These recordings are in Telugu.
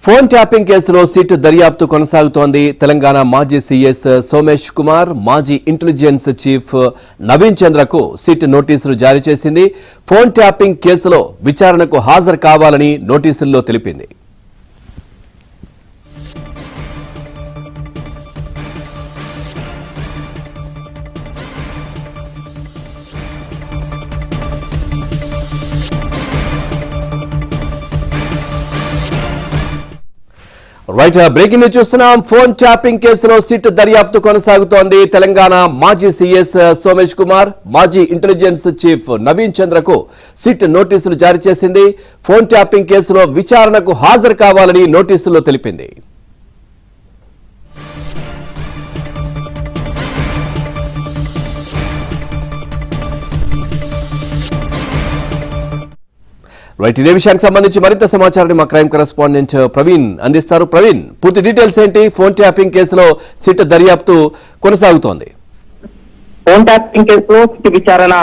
ఫోన్ ట్యాపింగ్ కేసులో సిట్ దర్యాప్తు కొనసాగుతోంది. తెలంగాణ మాజీ సీఎస్ సోమేష్ కుమార్, మాజీ ఇంటెలిజెన్స్ చీఫ్ నవీన్ చంద్రకు సిట్ నోటీసులు జారీ చేసింది. ఫోన్ ట్యాపింగ్ కేసులో విచారణకు హాజరు కావాలని నోటీసుల్లో తెలిపింది. రైట్, బ్రేకింగ్ న్యూస్ చూస్తున్నాం. ఫోన్ ట్యాపింగ్ కేసులో సిట్ దర్యాప్తు కొనసాగుతోంది. తెలంగాణ మాజీ సీఎస్ సోమేష్ కుమార్, మాజీ ఇంటెలిజెన్స్ చీఫ్ నవీన్ చంద్రకు సిట్ నోటీసులు జారీ చేసింది. ఫోన్ ట్యాపింగ్ కేసులో విచారణకు హాజరు కావాలని నోటీసుల్లో తెలిపింది. రైట్, ఇదే విషయానికి సంబంధించి మరింత సమాచారాన్ని మా క్రైమ్ కరెస్పాండెంట్ ప్రవీణ్ అందిస్తారు. ప్రవీణ్, పూర్తి డీటెయిల్స్ ఏంటి? ఫోన్ ట్యాపింగ్ కేసులో సిట్ దర్యాప్తు కొనసాగుతోంది. ఫోన్ ట్యాపింగ్ కేసులో సిట్ విచారణ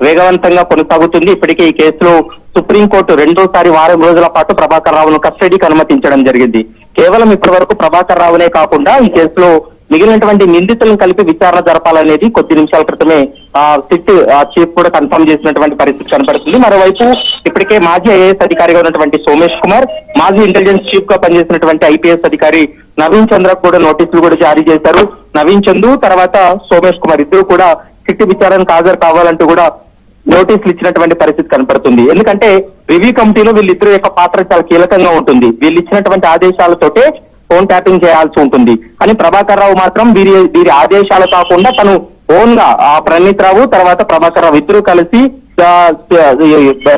వేగవంతంగా కొనసాగుతుంది. ఇప్పటికే ఈ కేసులో సుప్రీంకోర్టు రెండోసారి వారం రోజుల పాటు ప్రభాకర్ రావును కస్టడీకి అనుమతించడం జరిగింది. కేవలం ఇప్పటి వరకు ప్రభాకర్ రావునే కాకుండా ఈ కేసులో మిగిలినటువంటి నిందితులను కలిపి విచారణ జరపాలనేది కొద్ది నిమిషాల క్రితమే సిట్ చీఫ్ కూడా కన్ఫర్మ్ చేసినటువంటి పరిస్థితి కనపడుతుంది. మరోవైపు ఇప్పటికే మాజీ ఐఏఎస్ అధికారిగా ఉన్నటువంటి సోమేష్ కుమార్, మాజీ ఇంటెలిజెన్స్ చీఫ్ గా పనిచేసినటువంటి ఐపీఎస్ అధికారి నవీన్ చంద్రకు కూడా నోటీసులు కూడా జారీ చేశారు. నవీన్ చంద్రు తర్వాత సోమేష్ కుమార్ ఇద్దరు కూడా సిట్ విచారణకు హాజరు కావాలంటూ కూడా నోటీసులు ఇచ్చినటువంటి పరిస్థితి కనపడుతుంది. ఎందుకంటే రివ్యూ కమిటీలో వీళ్ళిద్దరు యొక్క పాత్ర చాలా కీలకంగా ఉంటుంది. వీళ్ళు ఇచ్చినటువంటి ఆదేశాలతోటే ఫోన్ ట్యాపింగ్ చేయాల్సి ఉంటుంది. కానీ ప్రభాకర్ రావు మాత్రం వీరి ఆదేశాలు కాకుండా తను ఓన్ గా ప్రణీత్ రావు తర్వాత ప్రభాకర్ రావు ఇద్దరు కలిసి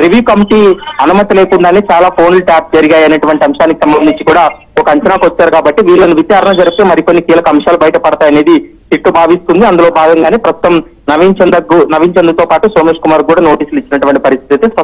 రివ్యూ కమిటీ అనుమతి లేకుండానే చాలా ఫోన్లు ట్యాప్ జరిగాయి అనేటువంటి అంశానికి సంబంధించి కూడా ఒక అంచనాకు వచ్చారు. కాబట్టి వీళ్ళని విచారణ జరిపితే మరికొన్ని కీలక అంశాలు బయటపడతాయనేది సిట్టు భావిస్తుంది. అందులో భాగంగానే ప్రస్తుతం నవీన్ చంద్రతో పాటు సోమేష్ కుమార్ కూడా నోటీసులు ఇచ్చినటువంటి పరిస్థితి